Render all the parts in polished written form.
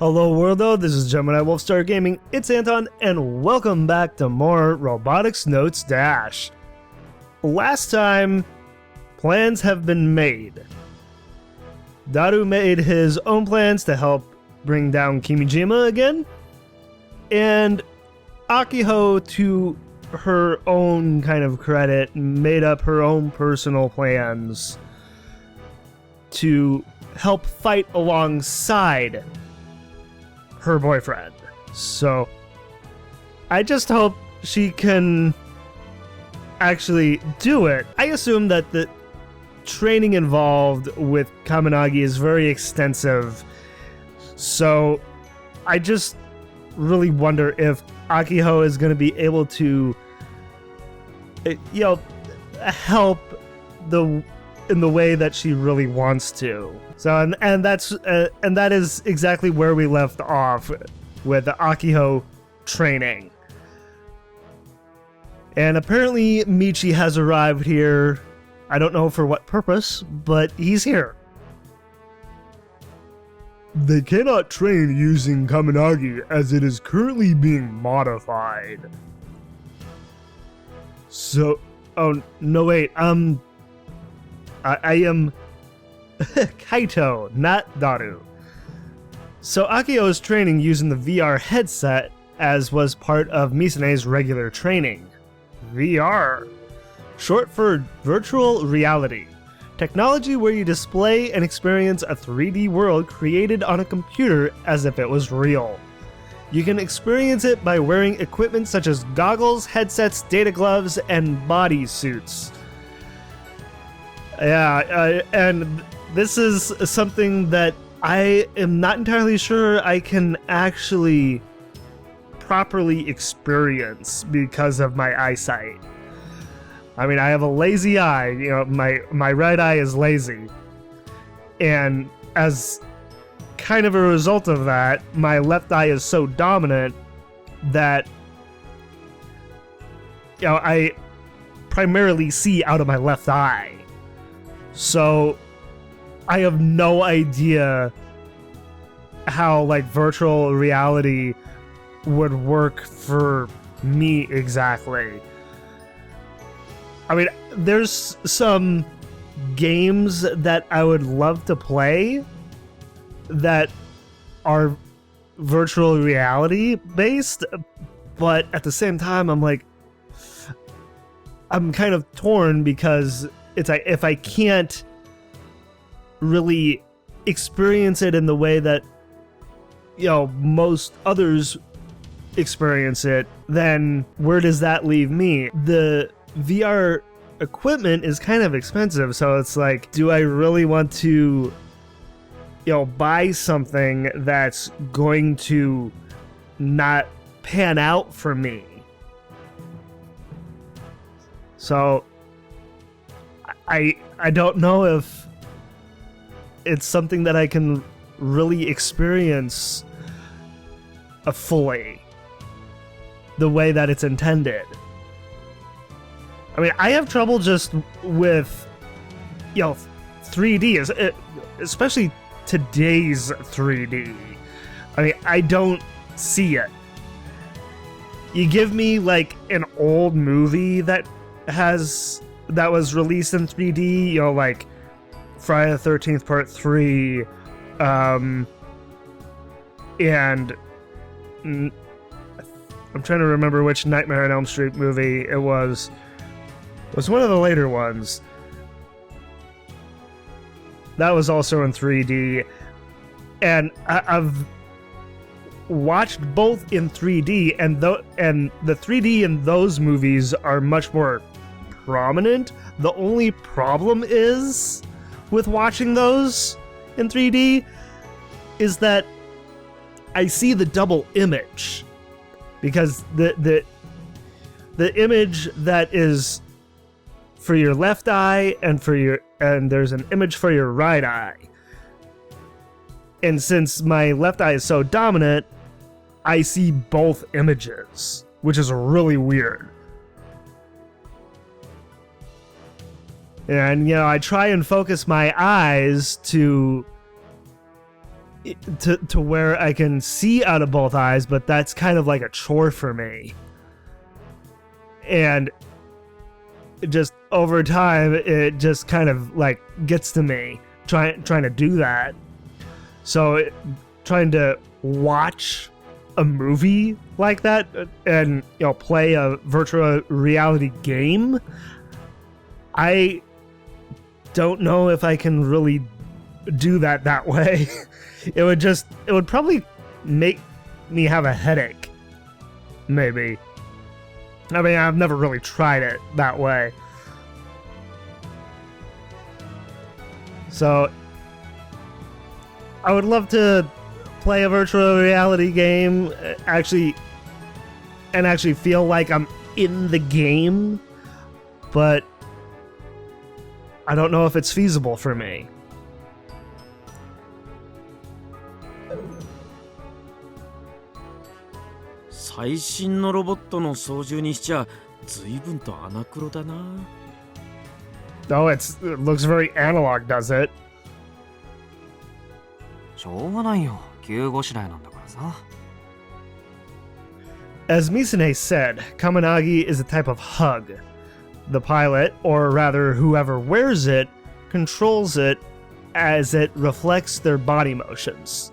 Hello worldo, this is Gemini Wolfstar Gaming, it's Anton, and welcome back to more Robotics Notes DaSH. Last time, plans have been made. Daru made his own plans to help bring down Kimijima again, and Akiho, to her own kind of credit, made up her own personal plans to help fight alongside her boyfriend. So I just hope she can actually do it. I assume that the training involved with Kaminagi is very extensive, so I just really wonder if Akiho is going to be able to, help in the way that she really wants to. So and that is exactly where we left off with the Akiho training. And apparently Michi has arrived here. I don't know for what purpose, but he's here. They cannot train using Kaminagi as it is currently being modified. So, oh no wait, I am Kaito, not Daru. So Akiho is training using the VR headset, as was part of Misane's regular training. VR, short for virtual reality. Technology where you display and experience a 3D world created on a computer as if it was real. You can experience it by wearing equipment such as goggles, headsets, data gloves, and bodysuits. Yeah, and this is something that I am not entirely sure I can actually properly experience because of my eyesight. I mean, I have a lazy eye, my right eye is lazy. And as kind of a result of that, my left eye is so dominant that, I primarily see out of my left eye. So I have no idea how virtual reality would work for me exactly. I mean, there's some games that I would love to play that are virtual reality based, but at the same time I'm kind of torn because it's like if I can't really experience it in the way that most others experience it, then where does that leave me? The VR equipment is kind of expensive, so it's like, do I really want to buy something that's going to not pan out for me? So I don't know if it's something that I can really experience fully the way that it's intended. I mean, I have trouble just with 3D, especially today's 3D. I mean, I don't see it. You give me an old movie that was released in 3D, like Friday the 13th Part 3, and I'm trying to remember which Nightmare on Elm Street movie it was. It was one of the later ones. That was also in 3D, and I've watched both in 3D, and the 3D in those movies are much more prominent. The only problem is with watching those in 3D is that I see the double image, because the image that is for your left eye and there's an image for your right eye. And since my left eye is so dominant, I see both images, which is really weird. And I try and focus my eyes to to where I can see out of both eyes, but that's kind of like a chore for me. And just over time, it just kind of like gets to me trying to do that. So trying to watch a movie like that and play a virtual reality game, I don't know if I can really do that way. It would probably make me have a headache. Maybe. I mean, I've never really tried it that way. So I would love to play a virtual reality game actually feel like I'm in the game, but I don't know if it's feasible for me. Oh, it looks very analog, does it? As Misane said, Kaminagi is a type of hug. The pilot, or rather whoever wears it, controls it as it reflects their body motions.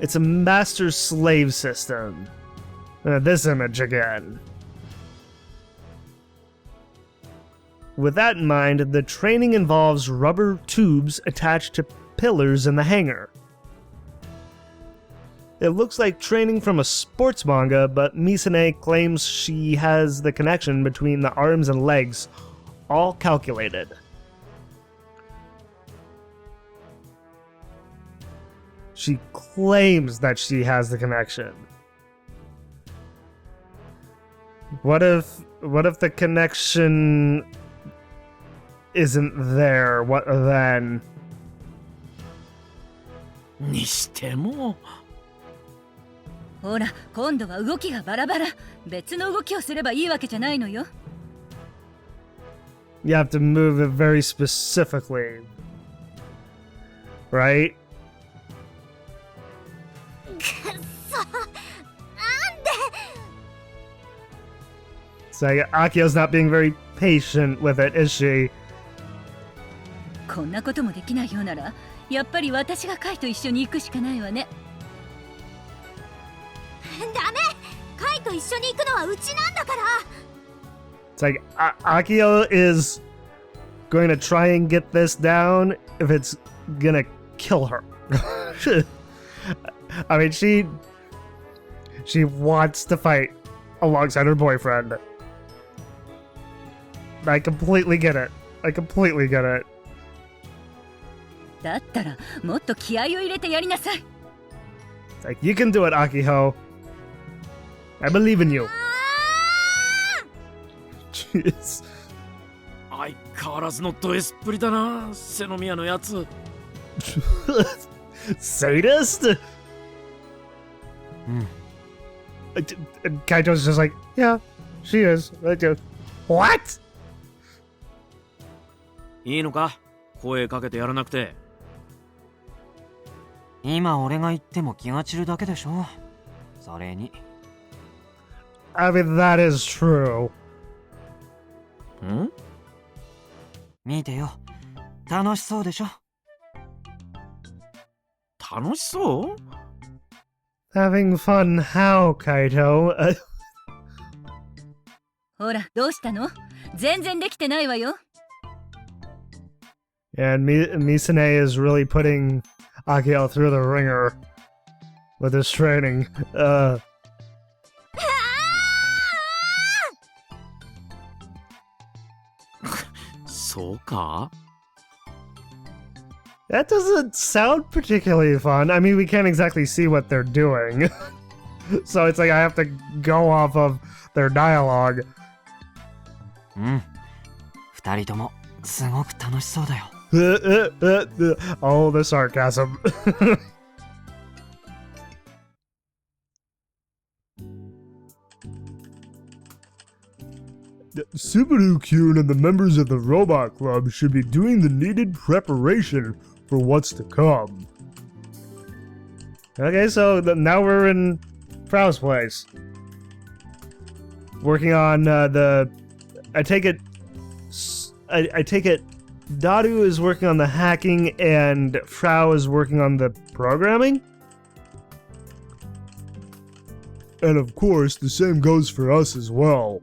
It's a master-slave system. This image again. With that in mind, the training involves rubber tubes attached to pillars in the hangar. It looks like training from a sports manga, but Misane claims she has the connection between the arms and legs all calculated. She claims that she has the connection. What if the connection isn't there? What then? にしても。ほら、今度は動きがバラバラ。別の動きをすればいいわけじゃないのよ。You have to move it very specifically, right? くっそ、なんで So Akiho's not being very patient with it, is she? こんなこともできないようなら、やっぱり私がカイと一緒に行くしかないわね。ダメ、カイと一緒に行くのはうちなんだから。It's like Akiho is going to try and get this down if it's gonna kill her. I mean, she wants to fight alongside her boyfriend. I completely get it. I completely get it. だったらもっと気合を入れてやりなさい。It's like, you can do it, Akiho. I believe in you. Jeez. 相変わらずのド S っぷりだな、瀬宮のやつ。Sadist? Kaito's just like, yeah, she is. What? いいのか、声かけてやらなくて。今俺が言っても気が散るだけでしょ。それに。I mean, that is true. ん？見てよ。楽しそうでしょ。楽しそう？ Having fun how, Kaito? ほら、どうしたの？全然できてないわよ。And Misane is really putting Akiho through the ringer with his training. そうか？ That doesn't sound particularly fun. I mean, we can't exactly see what they're doing. So it's like I have to go off of their dialogue. うん。二人ともすごく楽しそうだよ。Oh, the sarcasm. Subaru-kun and the members of the Robot Club should be doing the needed preparation for what's to come. Okay, so now we're in Frau's place. Working on the... I take it Daru is working on the hacking and Frau is working on the programming? And of course, the same goes for us as well.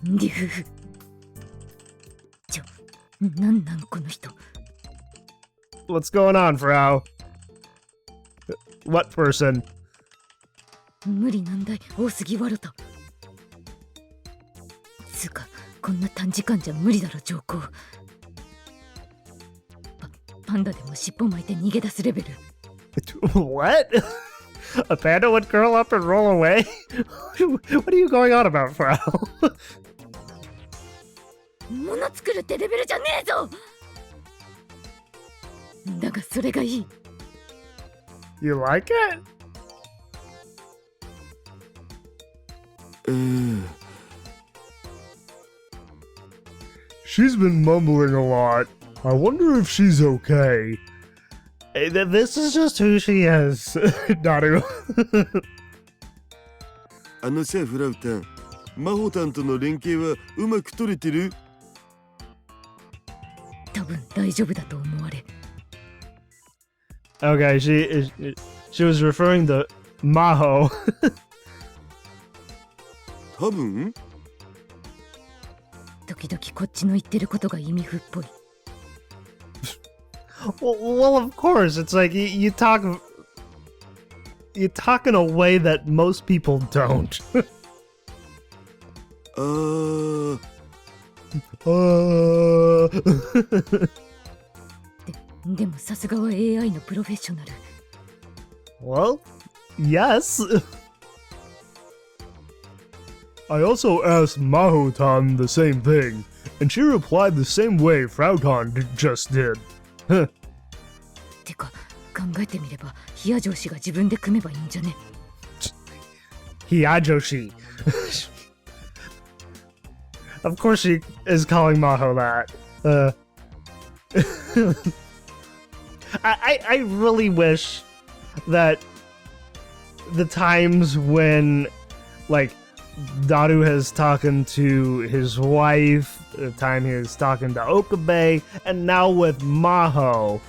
リフフなんなんこの人 What's going on, Frau? What person? 無理難題多すぎわろとつうかこんな短時間じゃ無理だろ上皇パンダでも尻尾巻いて逃げ出すレベル What? A panda would curl up and roll away? What are you going on about, Frau? 物作るってレベルじゃねえぞだがそれがいい You like it? She's been mumbling a lot. I wonder if she's okay. This is just who she is, Daru. あのさ、フラウタン、マホタンとの連携はうまく取れてる？多分大丈夫だと思われ Okay, she was referring to Maho. 多分？時々こっちの言ってることが意味不っぽい Well, of course. It's like you talk in a way that most people don't. でもさすがは AI のプロフェッショナル Well, yes. I also asked Maho-tan the same thing, and she replied the same way Frau-tan just did. てか考えてみればヒヤ上司が自分で組めばいいんじゃね Hiyajoshi. Of course she is calling Maho that. I really wish that the times when, like, Daru has talking to his wife, the time he was talking to Okabe, and now with Maho,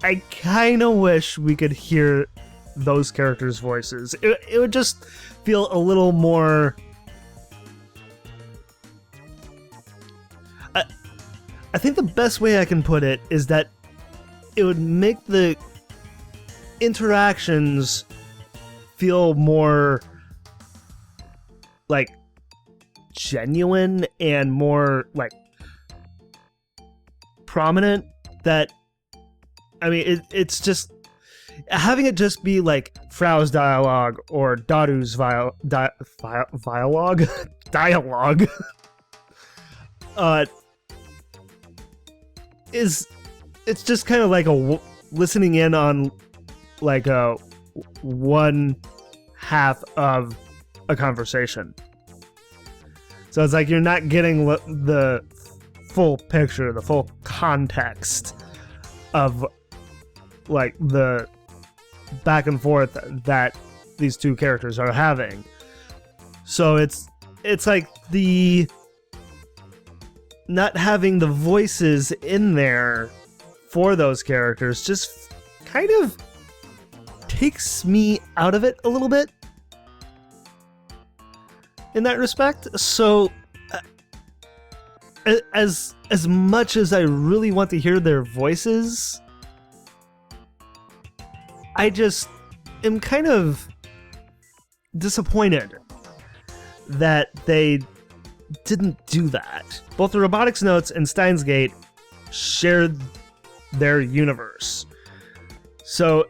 I kind of wish we could hear those characters' voices. It would just feel a little more... I think the best way I can put it is that it would make the interactions feel more like genuine and more like prominent. That I mean it's just having it just be like Frau's dialogue or Daru's dialogue it's just kind of like listening in on like a one half of a conversation. So it's like you're not getting the full picture, the full context of like the back and forth that these two characters are having. So it's like the not having the voices in there for those characters just kind of takes me out of it a little bit in that respect. So as much as I really want to hear their voices, I just am kind of disappointed that they didn't do that. Both the Robotics notes and Steins Gate shared their universe. So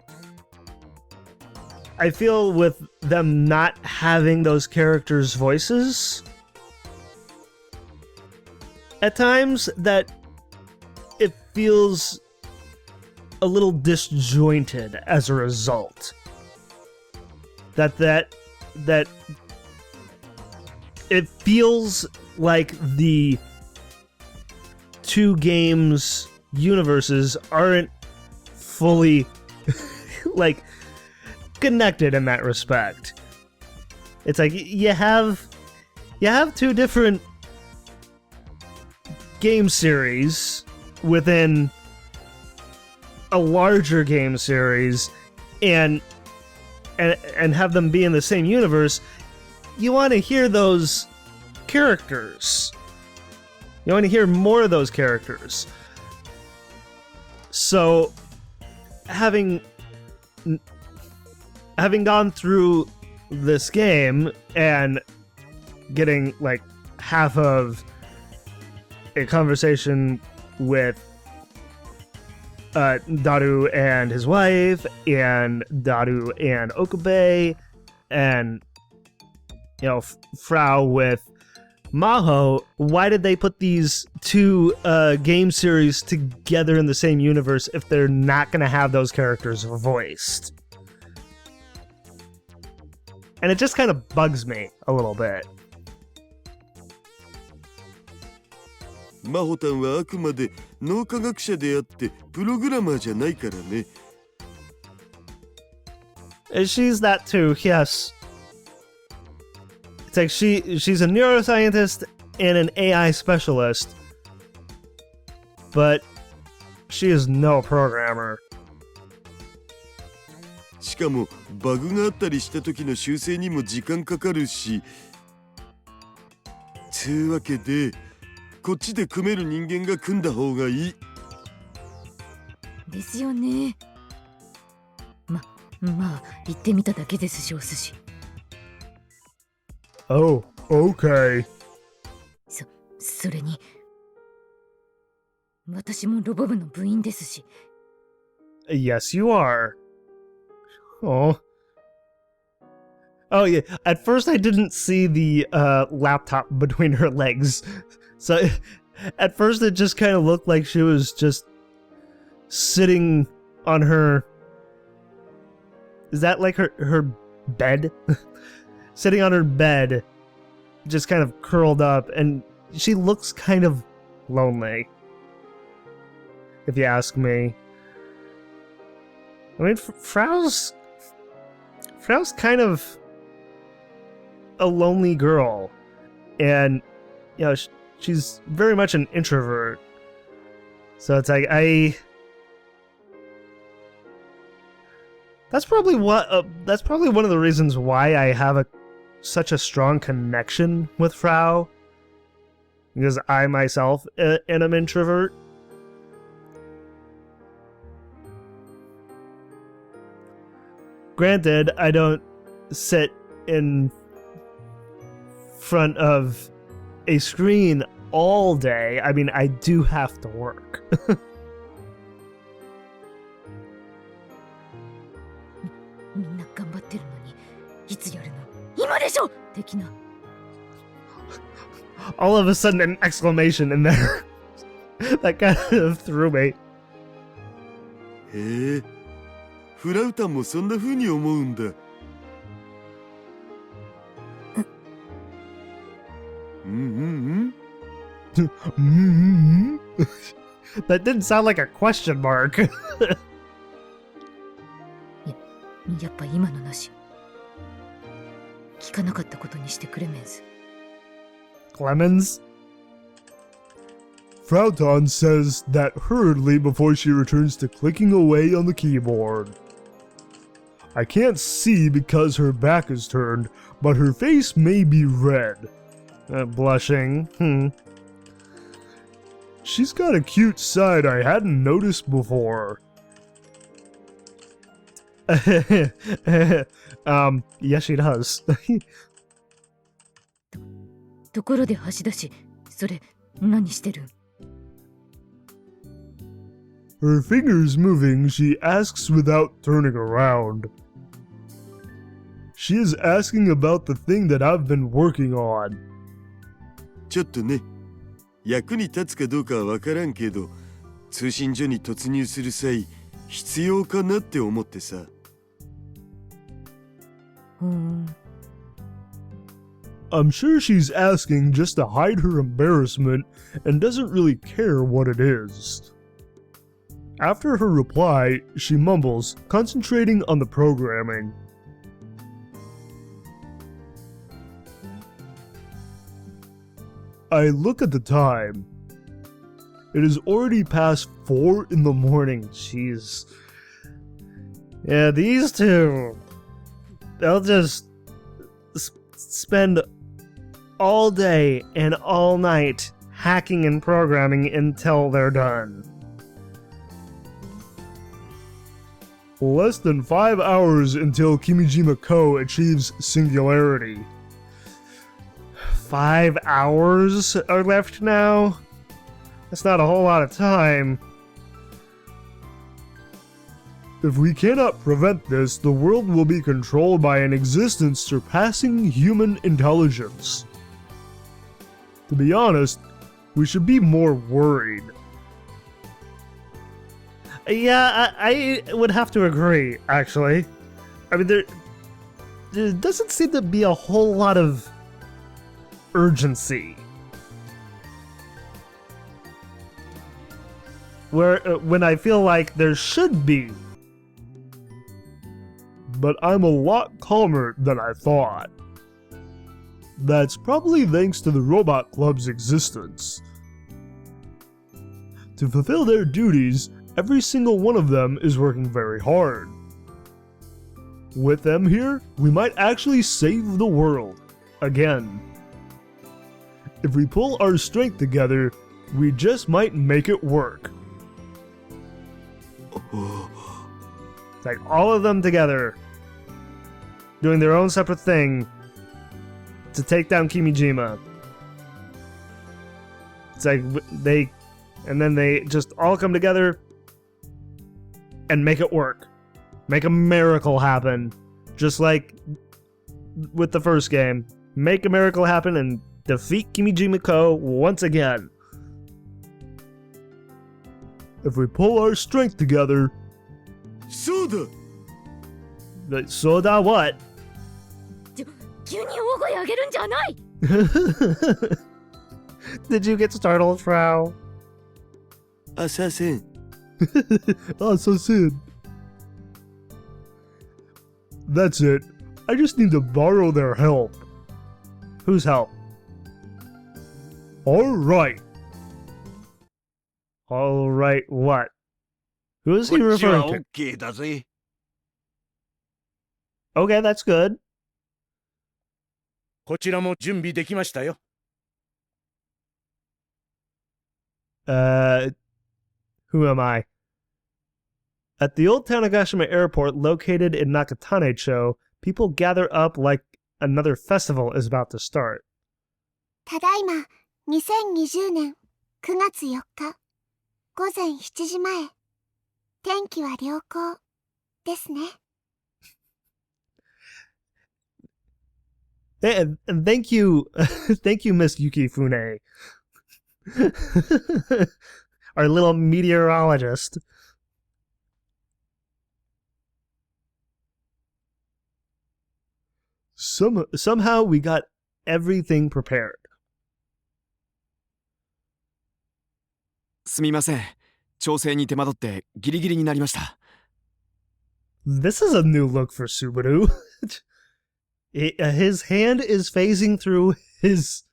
I feel with them not having those characters' voices at times that it feels a little disjointed as a result. That it feels like the two games universes aren't fully like connected in that respect. It's like you have two different game series within a larger game series, and have them be in the same universe. You want to hear those characters. You want to hear more of those characters. So, having gone through this game and getting like half of a conversation with Daru and his wife, and Daru and Okabe, and Frau with Maho, why did they put these two game series together in the same universe if they're not going to have those characters voiced? And it just kind of bugs me a little bit. 真帆たんはあくまで脳科学者であってプログラマーじゃないからね。She's that too, yes. It's like she's a neuroscientist and an AI specialist, but she is no programmer. しかもバグがあったりした時の修正にも時間かかるし。つうわけでこっちで組める人間が組んだ方がいい。ですよね。まあ言ってみただけですし、お寿司。Oh, okay. それに私もロボ部の部員ですし。Yes, you are. Oh, yeah. At first, I didn't see the laptop between her legs. So, at first, it just kind of looked like she was just sitting on her... Is that like her bed? Sitting on her bed, just kind of curled up, and she looks kind of lonely, if you ask me. I mean, Frau's kind of a lonely girl, and she's very much an introvert. So it's like that's probably one of the reasons why I have such a strong connection with Frau, because I myself am an introvert. Granted, I don't sit in front of a screen all day. I mean, I do have to work. All of a sudden, an exclamation in there. That kind of threw me. へえ、フラウタンもそんな風に思うんだ。That didn't sound like a question mark. やっぱ今のなし。聞かなかったことにしてクレメンス。Clemens? Frauton says that hurriedly before she returns to clicking away on the keyboard. I can't see because her back is turned, but her face may be red. Blushing. She's got a cute side I hadn't noticed before. Yes, she does. ところで橋だし、それ何してる？ Her fingers moving, she asks without turning around. She is asking about the thing that I've been working on. ちょっとね、役に立つかどうかはわからんけど、通信所に突入する際、必要かなって思ってさ。I'm sure she's asking just to hide her embarrassment and doesn't really care what it is. After her reply, she mumbles, concentrating on the programming. I look at the time. It is already past 4 in the morning. Jeez. Yeah, these two, they'll just spend all day and all night hacking and programming until they're done. Less than 5 hours until Kimijima Ko achieves singularity. 5 hours are left now? That's not a whole lot of time. If we cannot prevent this, the world will be controlled by an existence surpassing human intelligence. To be honest, we should be more worried. Yeah, I would have to agree, actually. I mean, there doesn't seem to be a whole lot of urgency. When I feel like there should be. But I'm a lot calmer than I thought. That's probably thanks to the Robot Club's existence. To fulfill their duties, every single one of them is working very hard. With them here, we might actually save the world. Again. If we pull our strength together, we just might make it work. Like all of them together, doing their own separate thing to take down Kimijima. It's like and then they just all come together and make it work. Make a miracle happen. Just like with the first game. Make a miracle happen and defeat Kimijima Ko once again. If we pull our strength together... Soda! Soda what? 急に大声上げるんじゃない Did you get startled, Frau? Assassin. Assassin. That's it. I just need to borrow their help. Whose help? Alright. Alright, what? Who is he referring to? Okay, that's good. こちらも準備できましたよ。Who am I? At the old Tanegashima airport located in Nakatane-cho, people gather up like another festival is about to start. ただいま2020年9月4日午前7時前。天気は良好ですね。And thank you, thank you, Miss Yukifune. Our little meteorologist. Somehow we got everything prepared. すみません。調整に手間取ってギリギリになりました。This is a new look for Subaru. His hand is phasing through his...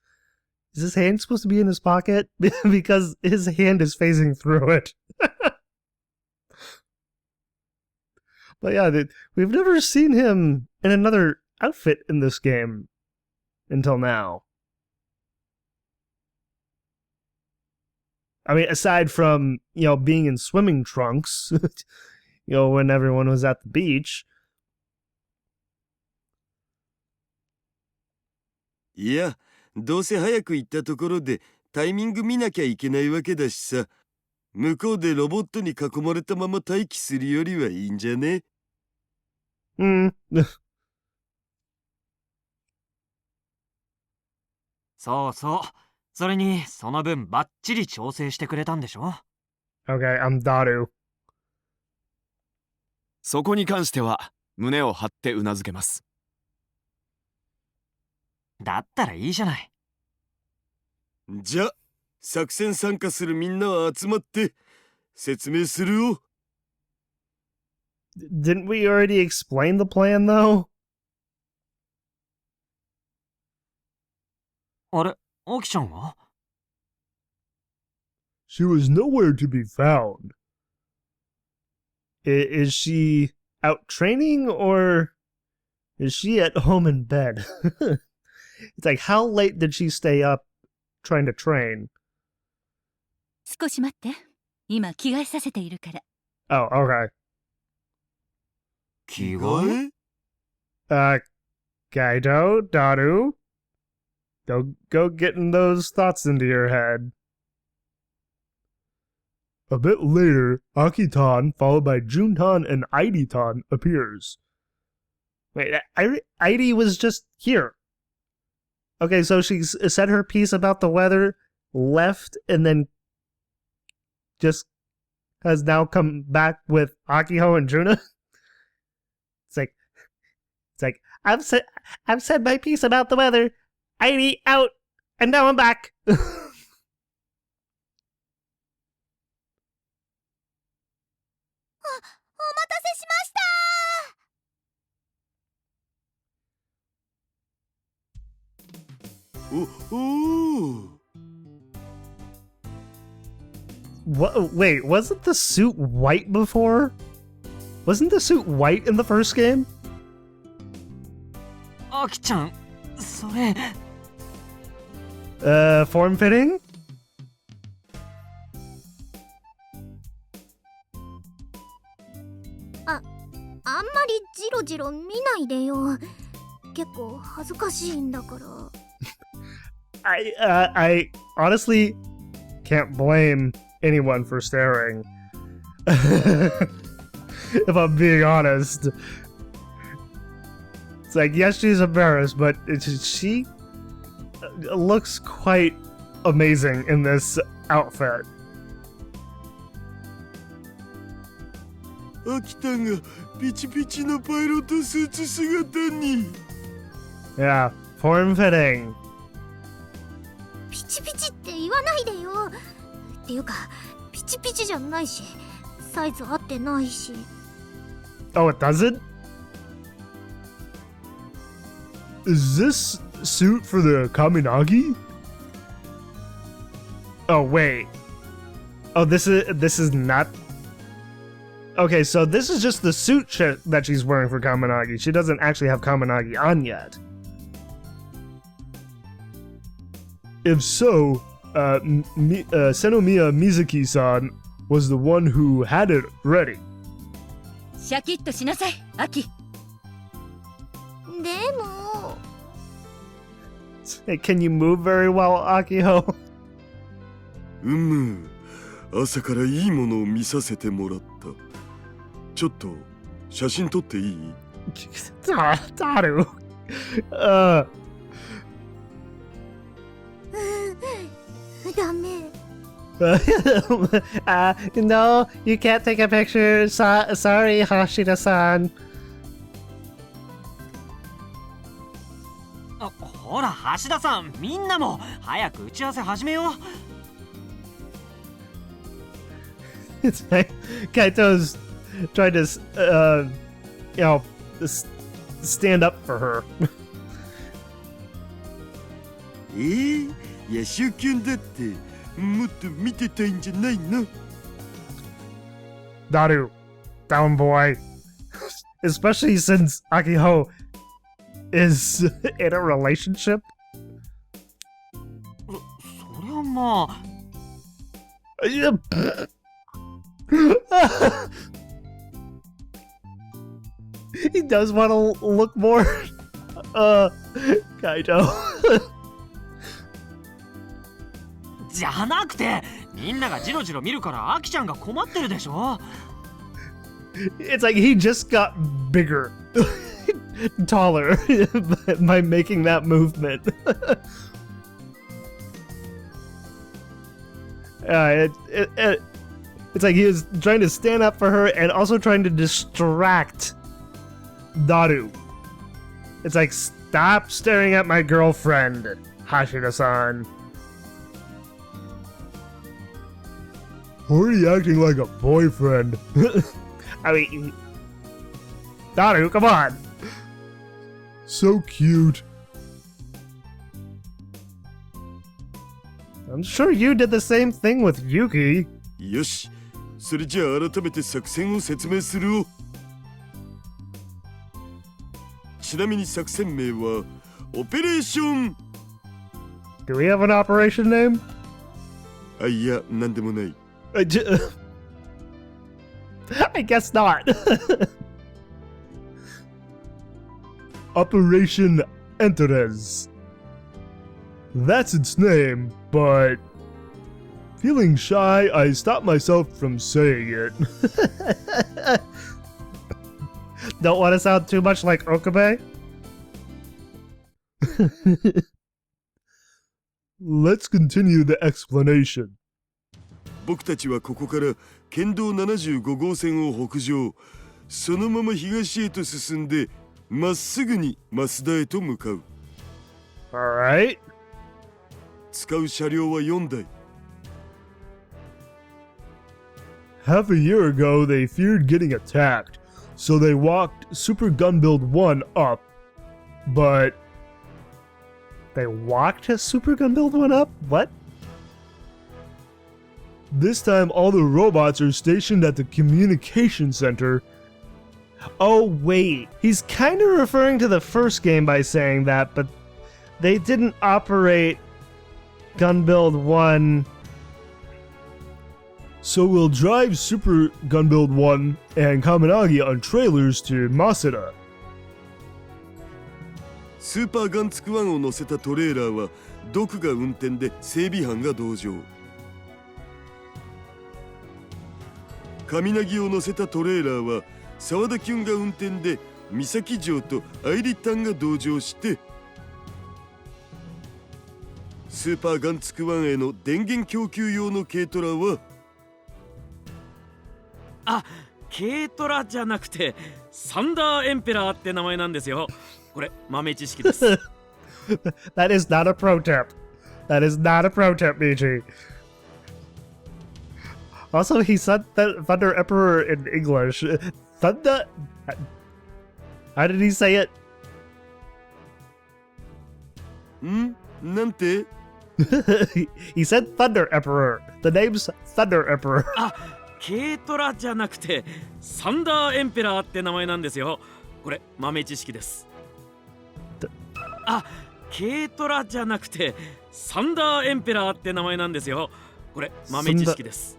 Is his hand supposed to be in his pocket? Because his hand is phasing through it. But yeah, we've never seen him in another outfit in this game until now. I mean, aside from, being in swimming trunks, when everyone was at the beach. いや、どうせ早く行ったところでタイミング見なきゃいけないわけだしさ。向こうでロボットに囲まれたまま待機するよりはいいんじゃね？そうそう。それに、その分バッチリ調整してくれたんでしょ？ Okay, I'm Daru. そこに関しては胸を張ってうなずけます。だったらいいじゃない。じゃ、作戦参加するみんなは集まって、説明するよ。 Didn't we already explain the plan, though? あれ、アキちゃんは？ She was nowhere to be found. Is she out training, or is she at home in bed? It's like, how late did she stay up trying to train? 少し待って。今着替えさせているから。 Oh, okay. 着替え？ Kaido, Daru, go getting those thoughts into your head. A bit later, Akitan, followed by Juntan and Aiditan, appears. Wait, Heidi was just here. Okay, so she said her piece about the weather, left, and then just has now come back with Akiho and Juna. It's like I've said my piece about the weather. Heidi out, and now I'm back. お待たせしました。おお。 What? Wait, wasn't the suit white before? Wasn't the suit white in the first game? アキちゃん、それ。Form fitting? あんまりジロジロ見ないでよ。結構恥ずかしいんだから。I honestly can't blame anyone for staring. If I'm being honest. It's like, yes, she's embarrassed, but she looks quite amazing in this outfit. アキタンがピチピチのパイロットスーツ姿に。 Yeah, form fitting. ピチピチって言わないでよ。っていうか、ピチピチじゃないし、サイズ合ってないし。 Oh, it doesn't? Is this suit for the Kaminagi? Oh, wait. Oh, this is not. Okay, so this is just the suit that she's wearing for Kaminagi. She doesn't actually have Kaminagi on yet. If so, Senomiya Mizuki-san was the one who had it ready. シャキッとしなさい、アキ。でも。 Hey, can you move very well, Akiho? 朝からいいものを見させてもらった。ちょっと写真撮っていい？ Daru. ダメ。No, you can't take a picture. Sorry, Hashida-san. ほら、橋田さん、みんなも早く打ち合わせ始めよう。It's like Kaito's trying to, stand up for her. 野手キュンだってもっと見てたいんじゃないの？ Daru, down boy. Especially since Akiho is in a relationship. そりゃまあ。He does want to look more. Kaito. じゃなくて、みんながジロジロ見るからアキちゃんが困ってるでしょ。 It's like he just got bigger, taller by making that movement. It's like he was trying to stand up for her and also trying to distract Daru. It's like, stop staring at my girlfriend, Hashida-san. Already acting like a boyfriend. I mean, Daru, come on. So cute. I'm sure you did the same thing with Yuki. よし、それじゃあ改めて作戦を説明する。ちなみに作戦名はオペレーション。Do we have an operation name? あ、いや、なんでもない。I guess not. Operation Enterez. That's its name, but feeling shy, I stopped myself from saying it. Don't want to sound too much like Okabe? Let's continue the explanation. 僕たちはここから県道75号線を北上、そのまま東へと進んでまっすぐに増田へと向かう。 Alright. 使う車両は4台。 Half a year ago, they feared getting attacked, so they walked Super Gun Build 1 up, but... They walked a Super Gun Build 1 up? What? This time, all the robots are stationed at the communication center. Oh, wait. He's kind of referring to the first game by saying that, but they didn't operate Gun Build 1. So we'll drive Super Gun Build 1 and Kaminagi on trailers to Masada. スーパーガンツクワンを乗せたトレーラーはドクが運転で整備班が同乗。カミナギを乗せたトレーラーは沢田キュンが運転で三崎城とアイリッタンが同乗して、スーパーガンツクワンへの電源供給用の軽トラは、あ、軽トラじゃなくてサンダーエンペラーって名前なんですよ。これ豆知識です。That is not a pro tip. That is not a pro tip, Michi. Also, he said that Thunder Emperor in English. Thunder... How did he say it? なんて He said Thunder Emperor. The name's Thunder Emperor. あ、軽トラじゃなくてサンダーエンペラーって名前なんですよ。これ豆知識です。あ、軽トラじゃなくてサンダーエンペラーって名前なんですよ。これ豆知識です。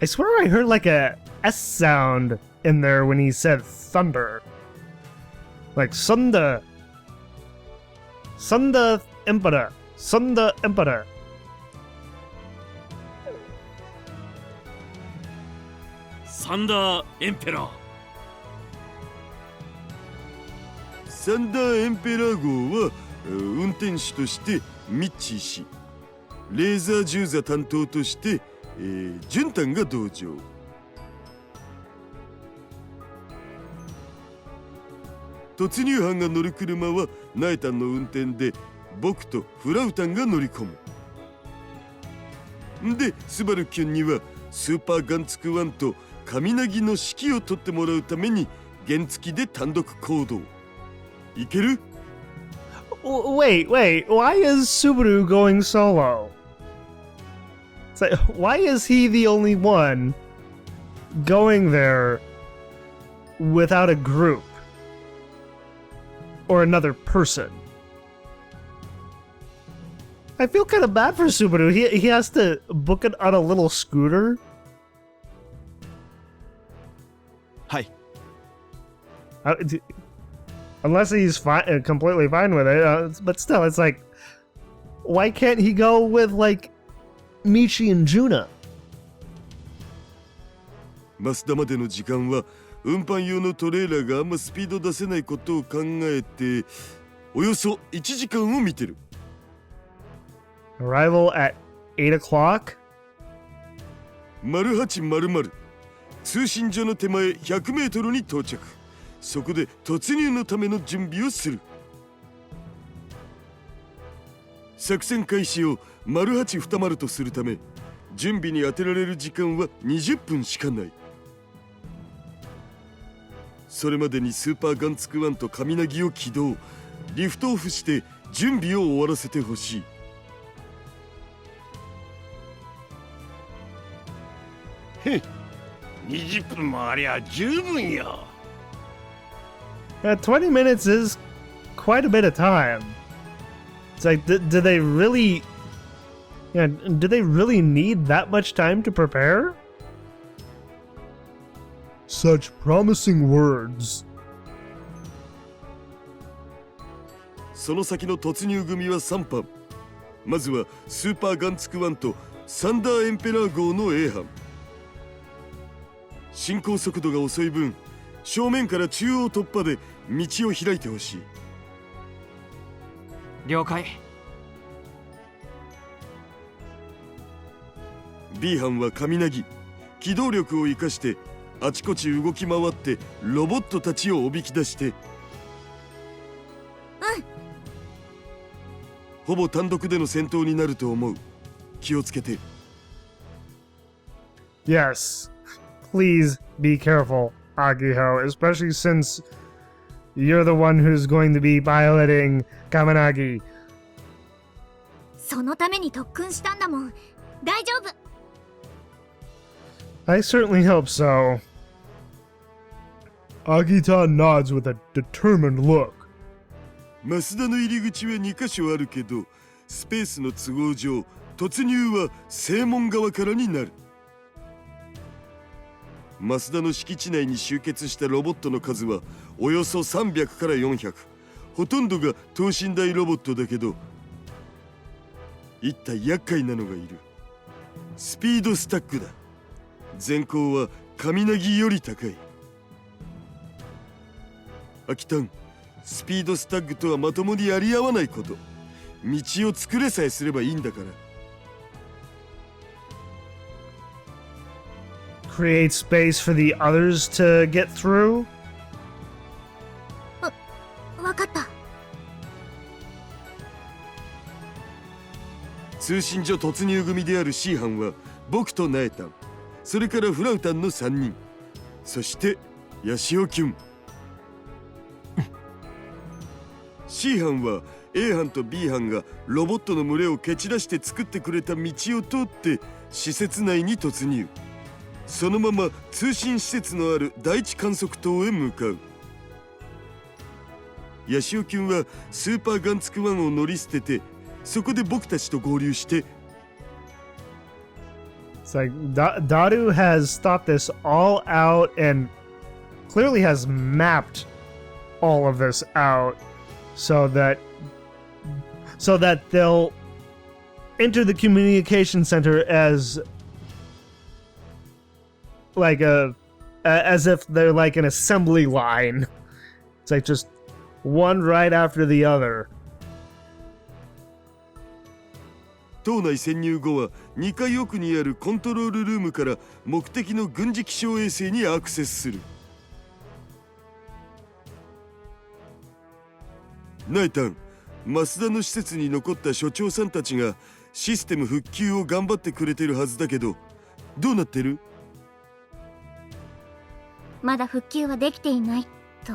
I swear I heard like a S sound in there when he said thunder. Like Sunda. Sunda Emperor. Sunda Emperor. サンダーエンペラー。サンダーエンペラー号は運転手としてミッチー氏、レーザー銃座担当としてジュンタンが同乗。突入班が乗る車はナエタンの運転で僕とフラウタンが乗り込む。で、スバルキュンにはスーパーガンツクワンとカミナギの指揮を取ってもらうために原付で単独行動。いける？ Wait. Why is Subaru going solo? It's like, why is he the only one going there without a group or another person? I feel kind of bad for Subaru. He has to book it on a little scooter. はい。 Unless he's fine, completely fine with it, but still, it's like, why can't he go with like Michi and Juna? 増田までの時間は運搬用のトレーラーがあんまスピード出せないことを考えておよそ1時間を見てる。 Arrival at 8 o'clock? 0800通信所の手前100メートルに到着。そこで突入のための準備をする。作戦開始を0820とするため準備に当てられる時間は20分しかない。それまでにスーパーガンツクワンと神ナギを起動、リフトオフして準備を終わらせてほしい。へっ、20分もありゃ十分よ。20 minutes is quite a bit of time. It's like, do they really... Yeah, do they really need that much time to prepare? Such promising words. その先の突入組は3班。まずはスーパーガンツクワンとサンダーエンペラー号の A 班。進行速度が遅い分、正面から中央突破で道を開いてほしい。了解。B 班は神ナギ、機動力を生かしてあちこち動き回ってロボットたちをおびき出して、ほぼ単独での戦闘になると思う。気をつけて。Yes. Please be careful, Akiho, especially since you're the one who's going to be piloting Kaminagi. そのために特訓したんだもん。大丈夫。I certainly hope so. Agita nods with a determined look. 増田の入り口は2カ所あるけど、スペースの都合上、突入は正門側からになる。増田の敷地内に集結したロボットの数はおよそ300から400。ほとんどが等身大ロボットだけど、一体厄介なのがいる。スピードスタックだ。全高は神ナギより高い。アキタン、スピードスタッグとはまともにやり合わないこと。道を作れさえすればいいんだから。Create space for the others to get through? わかった。通信所突入組である C 班は僕とナエタン、それからフラウタンの3人、そしてヤシオキュン。C 班は A 班と B 班がロボットの群れを蹴散らして作ってくれた道を通って施設内に突入。そのまま通信施設のある第一観測塔へ向かう。ヤシオキュンはスーパーガンツクワンを乗り捨てて、そこで僕たちと合流して。It's like Daru has thought this all out and clearly has mapped all of this out so that they'll enter the communication center as as if they're like an assembly line. It's like just one right after the other. 島内潜入後は2階奥にあるコントロールルームから目的の軍事気象衛星にアクセスする。ナイタン、増田の施設に残った所長さんたちがシステム復旧を頑張ってくれてるはずだけど、どうなってる？まだ復旧はできていないと。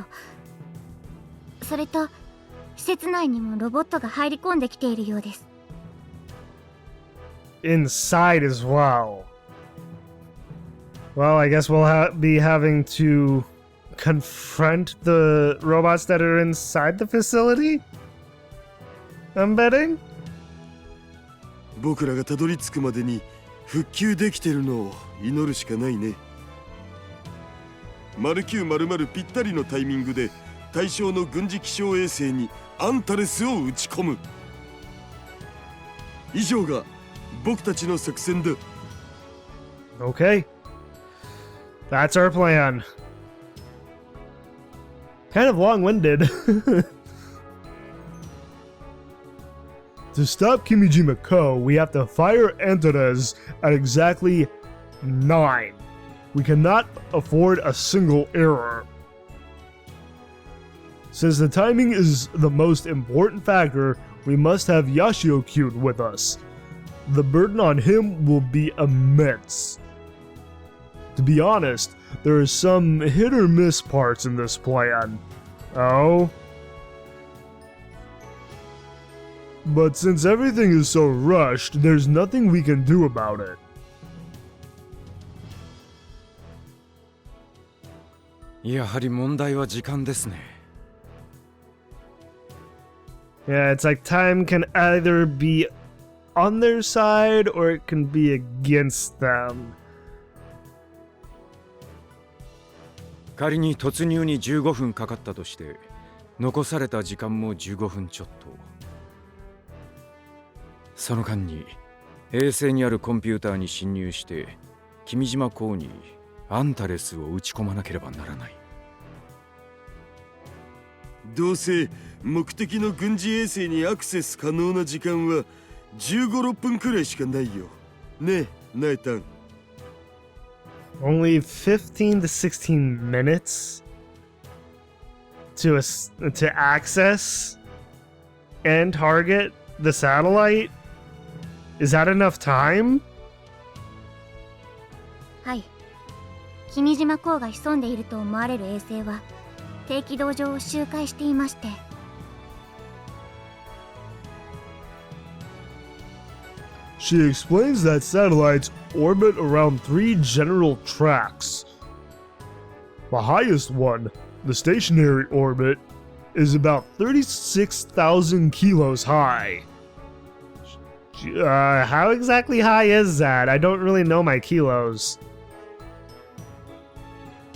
それと施設内にもロボットが入り込んできているようです。Inside as well. Well, I guess we'll be having to confront the robots that are inside the facility? I'm betting? 僕らがたどり着くまでに復旧できてるのを祈るしかないね。0900ぴったりのタイミングで対象の軍事気象衛星にアンタレスを撃ち込む。以上が僕たちの作戦だ。Okay. That's our plan. Kind of long-winded. To stop Kimijima Co., we have to fire antennas at exactly 9. We cannot afford a single error. Since the timing is the most important factor, we must have Yashio-kun with us. the burden on him will be immense. To be honest, there are some hit or miss parts in this plan. Oh? But since everything is so rushed, there's nothing we can do about it. Yeah, it's like time can either be on their side or it can be against them. 仮に突入に15分かかったとして、残された時間も15分ちょっと。その間に衛星にあるコンピューターに侵入して、君島港にアンタレスを打ち込まなければならない。どうせ目的の軍事衛星にアクセス可能な時間は15、6分くらいしかないよ。ねえ、ナエタン。Only 15 to 16 minutes to access and target the satellite? Is that enough time? はい。君島港が潜んでいると思われる衛星は低軌道上を周回していまして。She explains that satellites orbit around 3 general tracks. The highest one, the stationary orbit, is about 36,000 kilos high. How exactly high is that? I don't really know my kilos.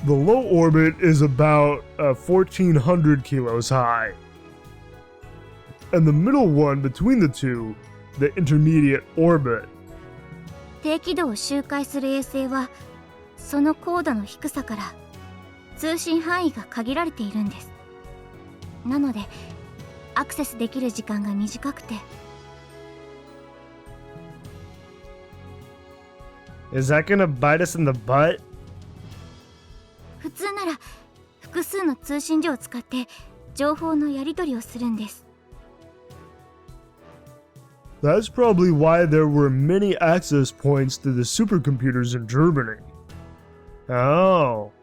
The low orbit is about 1,400 kilos high. And the middle one between the two, the intermediate orbit. 低軌道を周回する衛星はその高度の低さから通信範囲が限られているんです。なのでアクセスできる時間が短くて。Is that gonna bite us in the butt? 普通なら複数の通信所を使って情報のやり取りをするんです。That's probably why there were many access points to the supercomputers in Germany. Oh.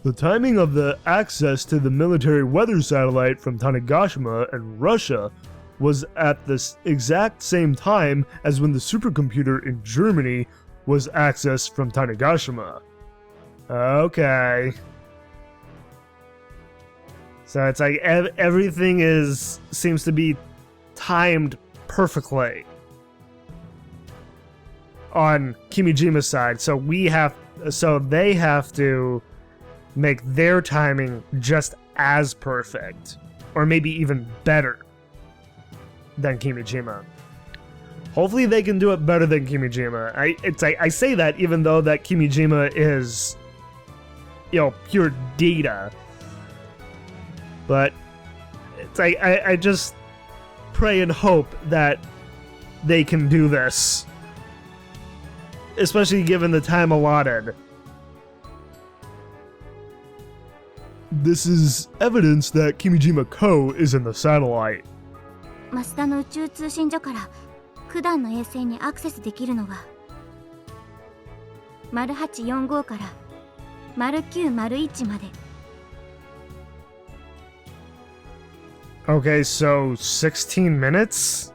The timing of the access to the military weather satellite from Tanegashima and Russia was at the exact same time as when the supercomputer in Germany was accessed from Tanegashima. Okay. So it's like everything seems to be timed perfectly on Kimijima's side, so they have to make their timing just as perfect, or maybe even better than Kimijima. Hopefully they can do it better than Kimijima. I say that even though that Kimijima is, pure data, but it's like I just pray and hope that they can do this, especially given the time allotted. This is evidence that Kimijima Co. is in the satellite. マスダの宇宙通信所から九段の衛星にアクセスできるのは0845から0901まで。Okay, so 16 minutes?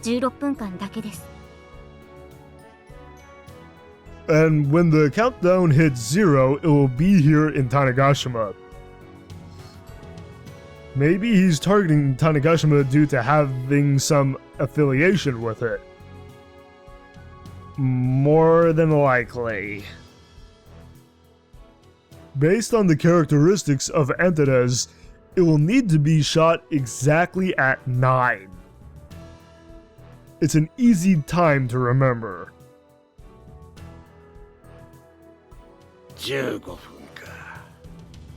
16分間だけです。And when the countdown hits 0, it will be here in Tanegashima. Maybe he's targeting Tanegashima due to having some affiliation with it. More than likely. Based on the characteristics of antennas, it will need to be shot exactly at 9. It's an easy time to remember. 15分か。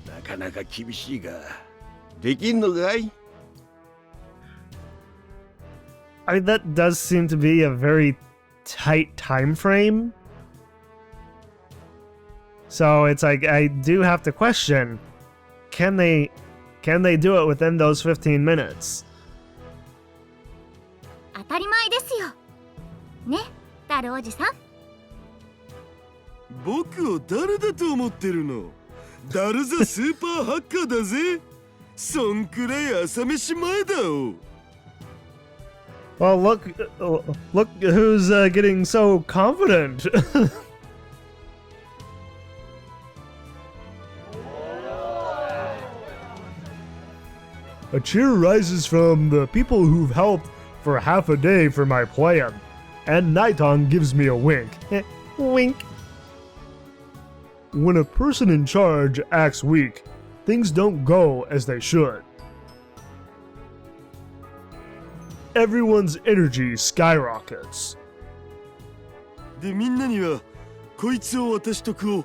なかなか厳しいが、できんのかい？ I mean, that does seem to be a very tight time frame. So it's like I do have to question, can they do it within those 15 minutes? 当たり前ですよね、ダルおじさん。僕を誰だと思ってるの？ダルザスーパーハッカーだぜ。そんくらい朝飯前だよ。Well, look who's getting so confident. A cheer rises from the people who've helped for half a day for my plan, and Naiton gives me a wink. Wink. When a person in charge acts weak, things don't go as they should. Everyone's energy skyrockets. でみんなにはこいつを渡しとくを。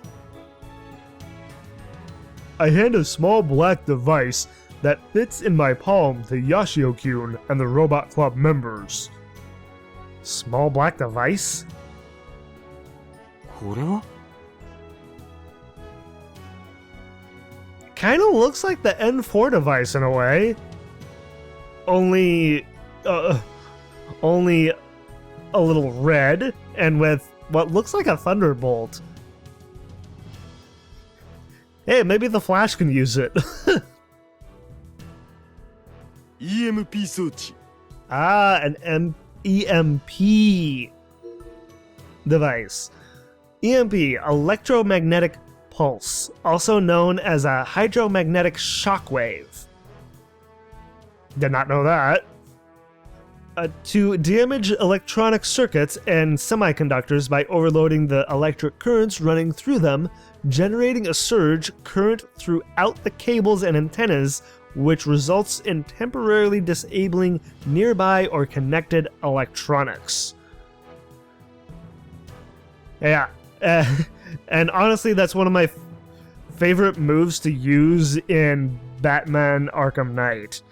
I hand a small black device that fits in my palm to Yashio-kyun and the Robot Club members. Small black device? これは Kind of looks like the N4 device in a way. Only a little red and with what looks like a thunderbolt. Hey, maybe the Flash can use it. EMP 装置。 An EMP device. EMP, electromagnetic pulse, also known as a hydromagnetic shockwave. Did not know that. To damage electronic circuits and semiconductors by overloading the electric currents running through them, generating a surge current throughout the cables and antennas, which results in temporarily disabling nearby or connected electronics. Yeah, and honestly, that's one of my favorite moves to use in Batman Arkham Knight.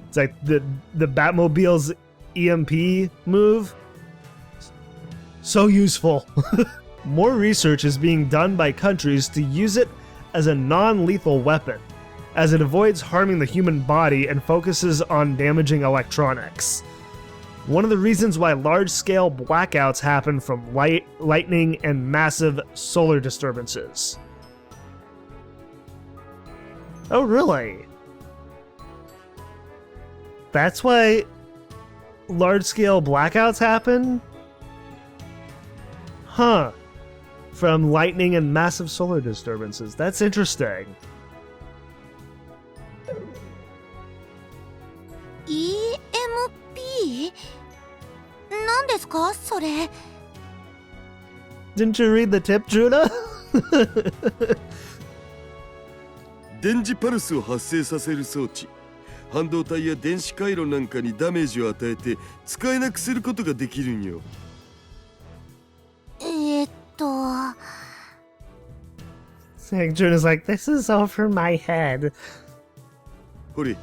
It's like the Batmobile's EMP move. So useful. More research is being done by countries to use it as a non-lethal weapon, as it avoids harming the human body and focuses on damaging electronics. One of the reasons why large-scale blackouts happen from lightning and massive solar disturbances. Oh, really? That's why large-scale blackouts happen? Huh. From lightning and massive solar disturbances. That's interesting. EMP? 何ですかそれ？ Didn't you read the tip, Juna? 電磁パルスを発生させる装置。半導体や電子回路なんかにダメージを与えて使えなくすることができるんよ。Juna's like, this is over my head. ほれ、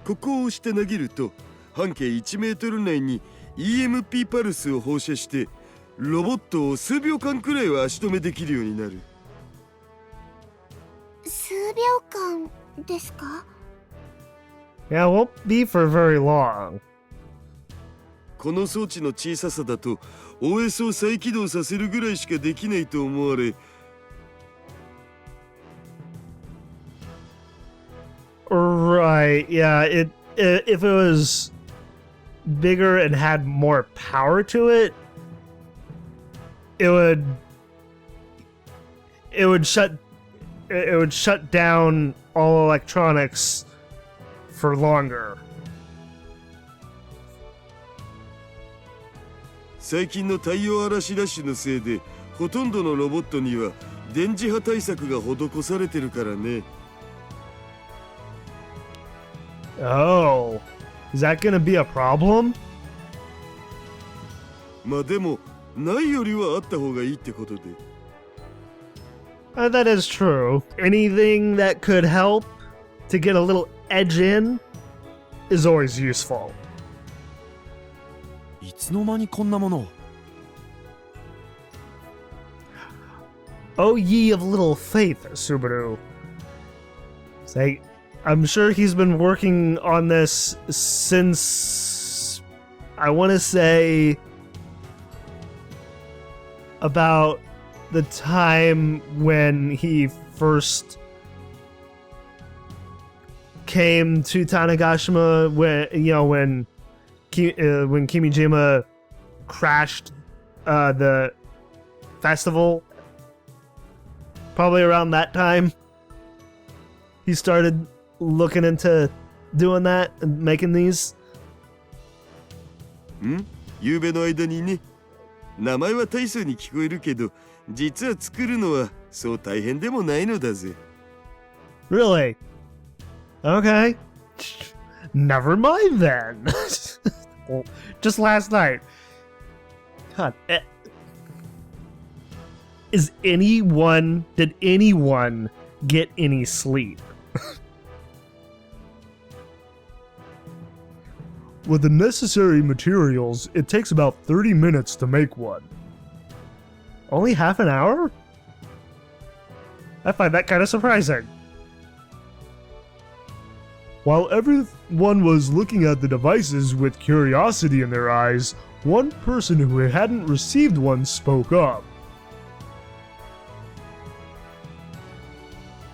ここを押して投げると半径1メートル内に EMP パルスを放射してロボットを数秒間くらいは足止めできるようになる。数秒間ですか？ Yeah, it won't be for very long. この装置の小ささだと OS を再起動させるぐらいしかできないと思われ。Right, yeah, if it was bigger and had more power to it, it would shut down all electronics for longer. 最近の太陽嵐ラッシュのせいでほとんどのロボットには電磁波対策が施されてるからね。Oh, is that gonna be a problem? まあでもないよりはあった方がいいってことで。That is true. Anything that could help to get a little edge in is always useful. いつの間にこんなものを。 Oh, ye of little faith, Subaru. Say, I'm sure he's been working on this since I want to say about the time when he first came to Tanegashima, when Kimijima crashed the festival. Probably around that time, he started looking into doing that and making these. ゆうべの間にね。名前は大層に聞こえるけど、実は作るのはそう大変でもないのだぜ。Really? Okay. Never mind then. Well, just last night. God. Did anyone get any sleep? With the necessary materials, it takes about 30 minutes to make one. Only half an hour? I find that kind of surprising. While everyone was looking at the devices with curiosity in their eyes, one person who hadn't received one spoke up.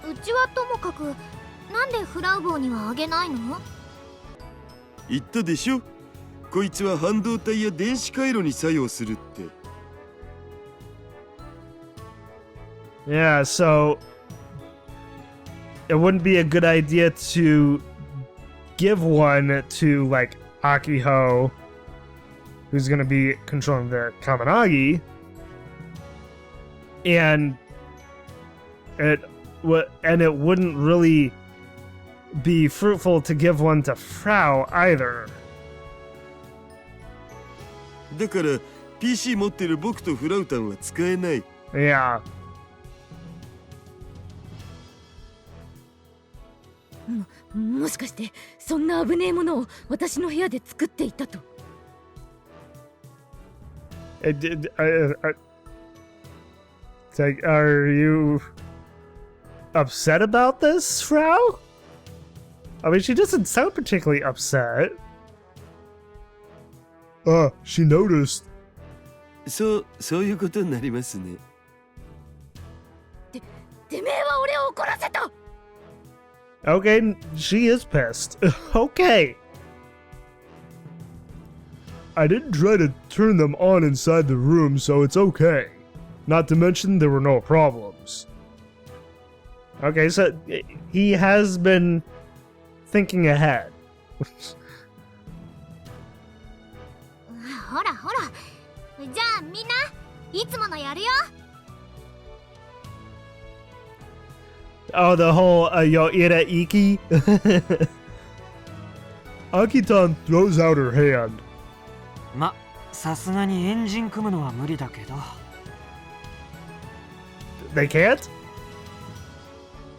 うちはともかく、なんでフラウボーにはあげないの？言ったでしょ。こいつは半導体や電子回路に作用するって。Yeah, so it wouldn't be a good idea to give one to, like, Akiho, who's going to be controlling the Kaminagi, and it wouldn't really be fruitful to give one to Frau either. だから PC 持ってる僕とフラウタンは使えない。Yeah. もしかしてそんな危ねえものを私の部屋で作っていたと。It's like, are you upset about this, Frau? I mean, she doesn't sound particularly upset. She noticed. そういうことになりますね。てめえは俺を怒らせた。Okay, she is pissed. Okay. I didn't try to turn them on inside the room, so it's okay. Not to mention there were no problems. Okay, so he has been thinking ahead. ほらほら、じゃあみんないつものやるよ。Oh, the whole Yoira Iki? Akitan throws out her hand. ま、さすがにエンジン組むのは無理だけど。They can't?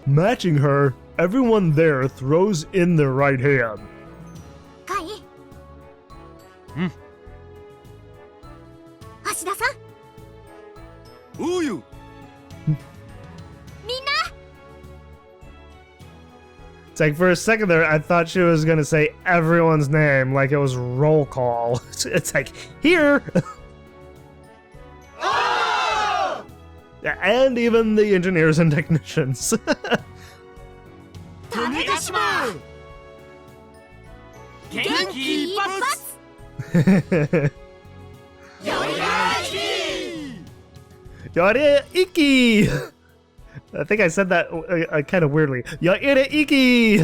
Matching her, everyone there throws in their right hand. カイ。うん。橋田さん。おうよ。みんな。It's like, for a second there, I thought she was gonna say everyone's name, like it was roll call. It's like, here! And even the engineers and technicians. Tanegashima! Genki ipatsu! Yoira Iki! I think I said that kind of weirdly. Yoira Iki!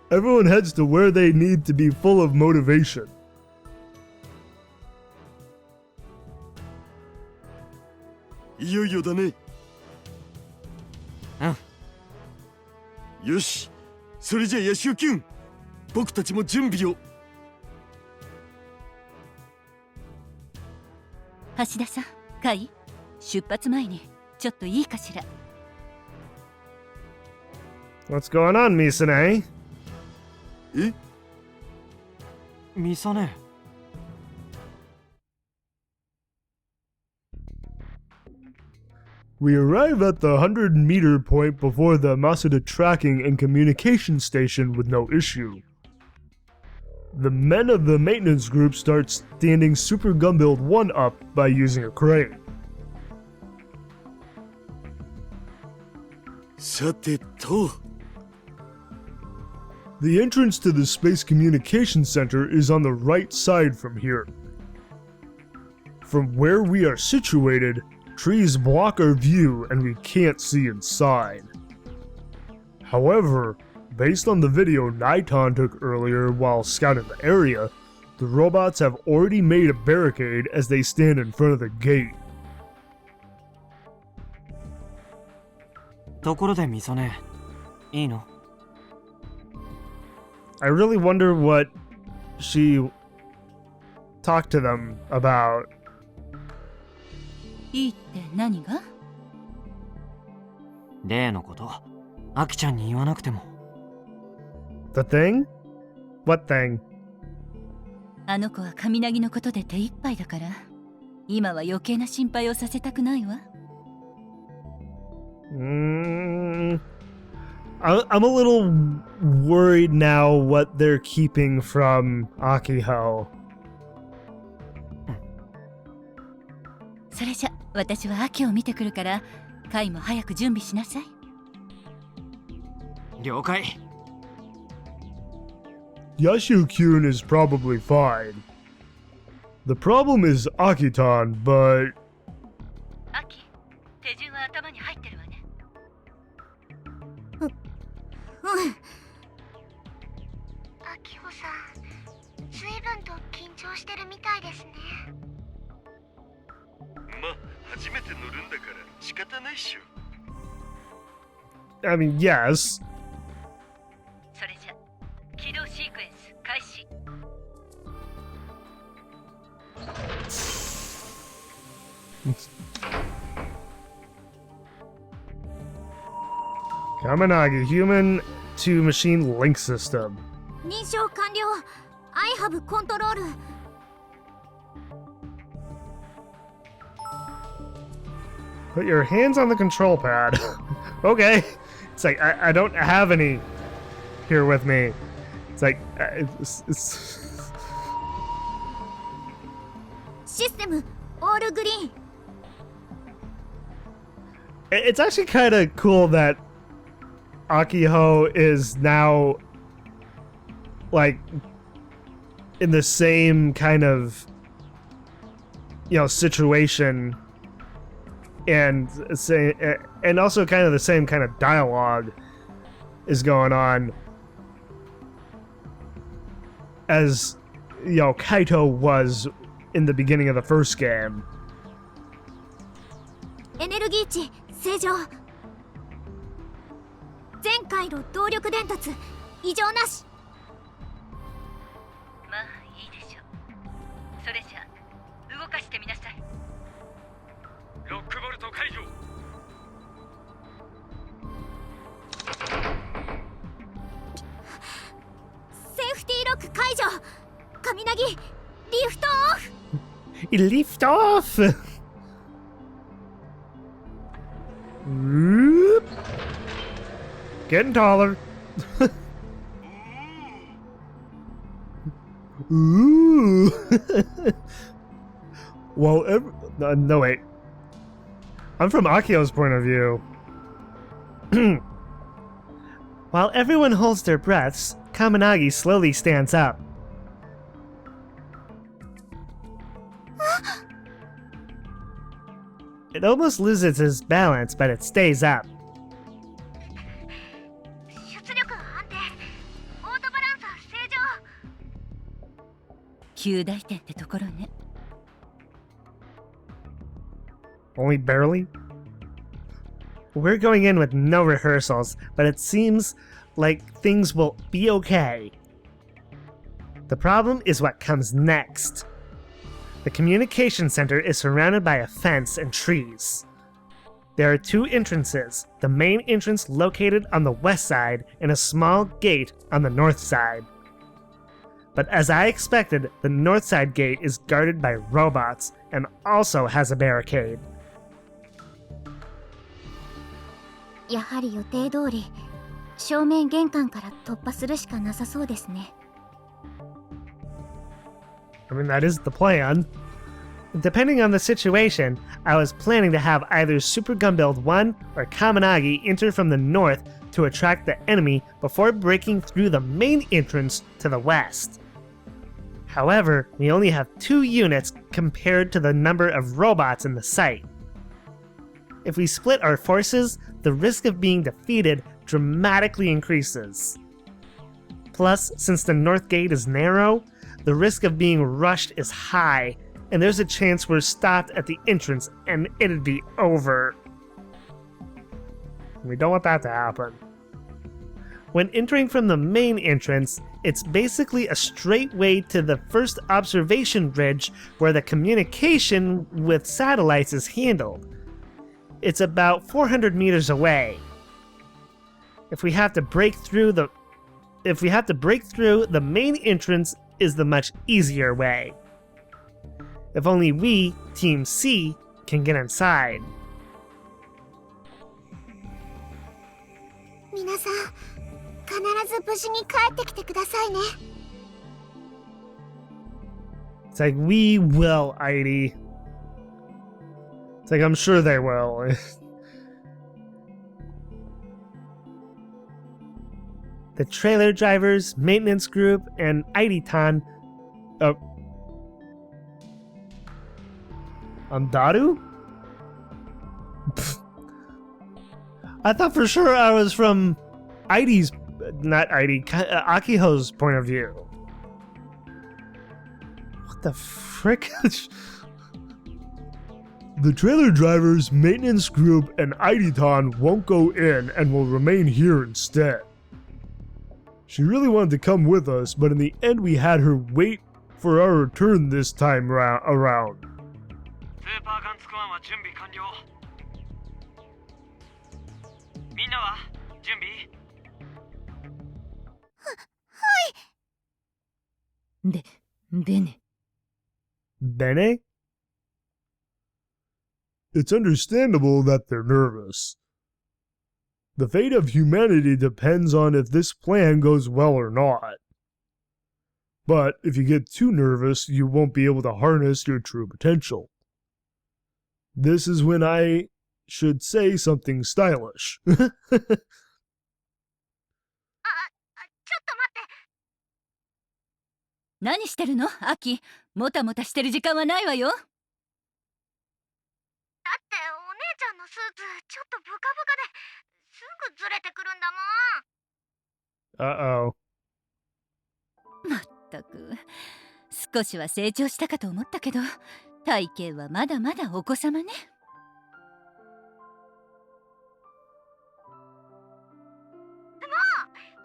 Everyone heads to where they need to be full of motivation. いよいよだね。うん。よし、それじゃあヤシオキュン、僕たちも準備を。橋田さん、カイ、出発前にちょっといいかしら。What's going on, Misane? え？ミサネ。We arrive at the 100-meter point before the Masuda tracking and communication station with no issue. The men of the maintenance group start standing Super Gunbuild 1 up by using a crane. さてと The entrance to the Space Communication Center is on the right side from here. From where we are situated, trees block our view and we can't see inside. However, based on the video Naiton took earlier while scouting the area, the robots have already made a barricade as they stand in front of the gate. ところでミソネ、いいの？ I really wonder what she talked to them about. いいって何が？例のこと、アキちゃんに言わなくても。The thing? What thing? あの子は神凪のことで手一杯だから、今は余計な心配をさせたくないわ。I'm a little worried now what they're keeping from Akiho. それじゃ私は秋を見てくるから、カイも早く準備しなさい。了解。Yashu-kyun is probably fine. The problem is Akitan, but... 秋、手順は頭に入ってるわね。秋穂さん、随分と緊張してるみたいですね。ま、初めて乗るんだから仕方ないっしょ。 I mean, yes. それじゃ起動シークエンス開始。Kaminagi human to machine link system. 認証完了。I have コントロール。Put your hands on the control pad. Okay. It's like, I don't have any here with me. It's like, it's... システムオールグリーン。 It's actually kind of cool that Akiho is now, like, in the same kind of, you know, situation, and say, and also kind of the same kind of dialogue is going on as, you know, Kaito was in the beginning of the first game. エネルギー値正常。全回路動力伝達異常なし。まあいいでしょう。それじゃ動かしてみなさい。ロックボルト解除。セーフティーロック解除。神凪リフトオフ。 Lift off! Whoop. Getting taller. Ooh. Well, no wait. I'm from Akiho's point of view. While everyone holds their breaths, Kaminagi slowly stands up. It almost loses its balance, but it stays up. 出力安定。オートバランサー正常。9大点ってところね。 Only barely? We're going in with no rehearsals, but it seems like things will be okay. The problem is what comes next. The communication center is surrounded by a fence and trees. There are two entrances, the main entrance located on the west side and a small gate on the north side. But as I expected, the north side gate is guarded by robots and also has a barricade. やはり予定通り正面玄関から突破するしかなさそうですね。I mean, that is the plan. Depending on the situation, I was planning to have either Super Gunbuild 1 or Kaminagi enter from the north to attract the enemy before breaking through the main entrance to the west. However, we only have 2 units compared to the number of robots in the site. If we split our forces, the risk of being defeated dramatically increases. Plus, since the north gate is narrow, the risk of being rushed is high, and there's a chance we're stopped at the entrance and it'd be over. We don't want that to happen. When entering from the main entrance, it's basically a straight way to the first observation bridge where the communication with satellites is handled. It's about 400 meters away. If we have to break through, the main entrance is the much easier way. If only we, Team C, can get inside. 皆さん、必ず無事に帰ってきてくださいね。 It's like, we will, Heidi. It's like, I'm sure they will. The trailer drivers, maintenance group, and Aiditan. Daru? I thought for sure I was from Akiho's point of view. What the frick? The trailer drivers, maintenance group, and Aiditan won't go in and will remain here instead. She really wanted to come with us, but in the end we had her wait for our return this time around. Bene? It's understandable that they're nervous. The fate of humanity depends on if this plan goes well or not. But if you get too nervous, you won't be able to harness your true potential. This is when I should say something stylish. ちょっと待って。何してるの、アキ？もたもたしてる時間はないわよ。だってお姉ちゃんのスーツちょっとブカブカですぐずれてくるんだもん。まったく、少しは成長したかと思ったけど、体型はまだまだお子様ね。も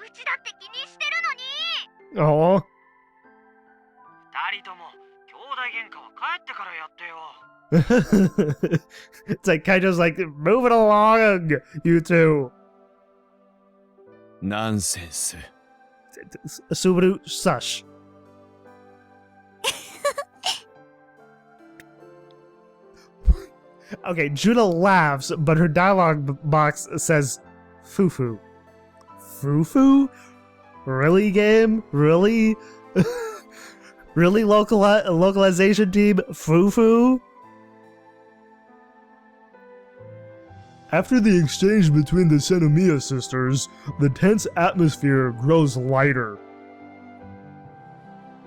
う、うちだって気にしてるのに。Oh. 二人とも兄弟喧嘩は帰ってからやってよ。It's like Kaijo's like, move it along, you two. Nonsense. Subaru, sush. Okay, Judah laughs, but her dialogue box says, foo-foo. Foo-foo? Really, game? Really? Really, localization team? Foo-foo? After the exchange between the Senomiya sisters, the tense atmosphere grows lighter.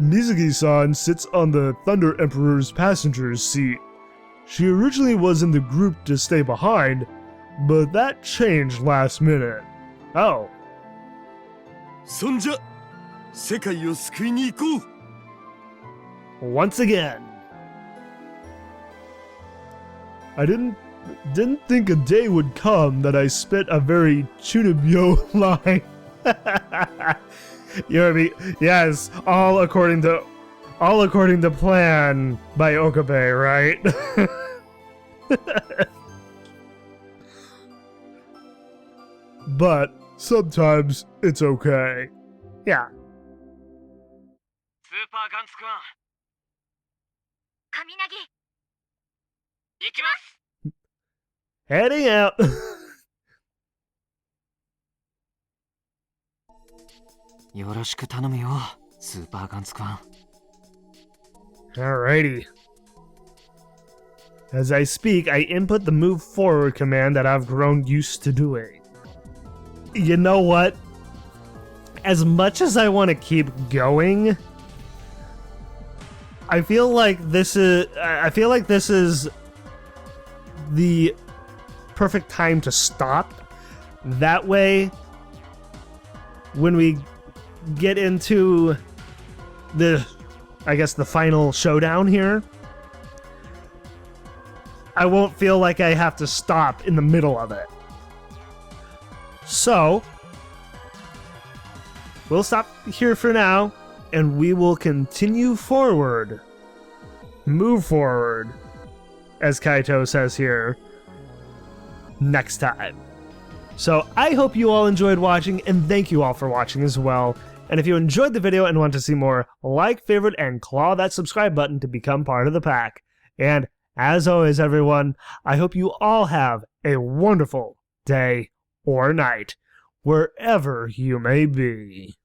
Mizuki-san sits on the Thunder Emperor's passenger's seat. She originally was in the group to stay behind, but that changed last minute. Oh. そんじゃ、世界を救いに行こう。 Once again. I didn't think a day would come that I spit a very Chunibyo line. Yes, all according to plan by Okabe, right? But sometimes it's okay. Yeah. Super Guns-kun. 神凪。行きます。 Heading out. よろしく頼むよ、スーパーガンツくん。Alrighty. As I speak, I input the move forward command that I've grown used to doing. You know what? As much as I want to keep going, I feel like this is the perfect time to stop. That way, when we get into the final showdown here, I won't feel like I have to stop in the middle of it. So, we'll stop here for now, and we will continue forward. Move forward, as Kaito says here, next time. So, I hope you all enjoyed watching, and thank you all for watching as well. And if you enjoyed the video and want to see more, like, favorite, and claw that subscribe button to become part of the pack. And as always, everyone, I hope you all have a wonderful day or night, wherever you may be.